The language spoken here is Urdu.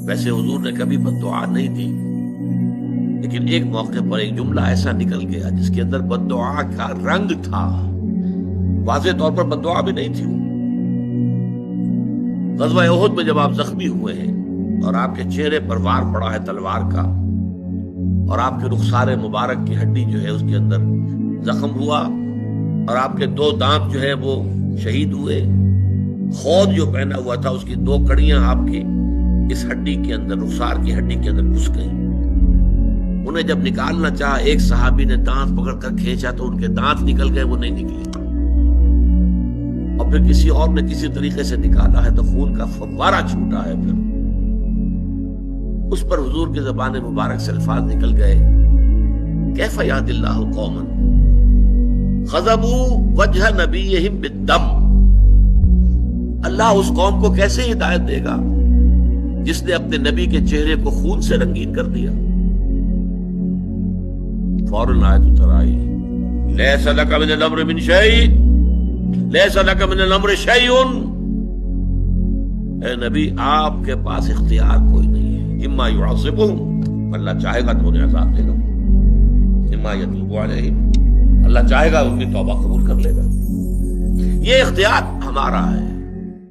ویسے حضور نے کبھی بد دعا نہیں دی، لیکن ایک موقع پر ایک جملہ ایسا نکل گیا جس کے اندر بد دعا کا رنگ تھا، واضح طور پر بد دعا بھی نہیں تھی وہ۔ غزوہ احد میں جب آپ زخمی ہوئے ہیں اور آپ کے چہرے پر وار پڑا ہے تلوار کا، اور آپ کے رخسار مبارک کی ہڈی جو ہے اس کے اندر زخم ہوا، اور آپ کے 2 دانت جو ہے وہ شہید ہوئے، خود جو پہنا ہوا تھا اس کی 2 کڑیاں آپ کی اس ہڈی کے اندر، رخسار کی ہڈی کے اندر گھس گئی۔ انہیں جب نکالنا چاہا، ایک صحابی نے دانت پکڑ کر کھینچا تو ان کے دانت نکل گئے، وہ نہیں نکلے، اور پھر کسی اور نے کسی طریقے سے نکالا ہے تو خون کا فوارہ چھوٹا ہے۔ پھر اس پر حضور کی زبان مبارک سے الفاظ نکل گئے، کیف یہد اللہ قوما خضبوا وجہ نبیہم بالدم، اللہ اس قوم کو کیسے ہدایت دے گا جس نے اپنے نبی کے چہرے کو خون سے رنگین کر دیا۔ فوراً آیت اتر آئی، لیس لک من الامر من شیء، لیس لک من الامر شیء، اے نبی آپ کے پاس اختیار کوئی نہیں ہے، اما یعذبہم، اللہ چاہے گا تو انہیں عذاب دے گا، اما یتوب علیہم، اللہ چاہے گا ان کی توبہ قبول کر لے گا، یہ اختیار ہمارا ہے۔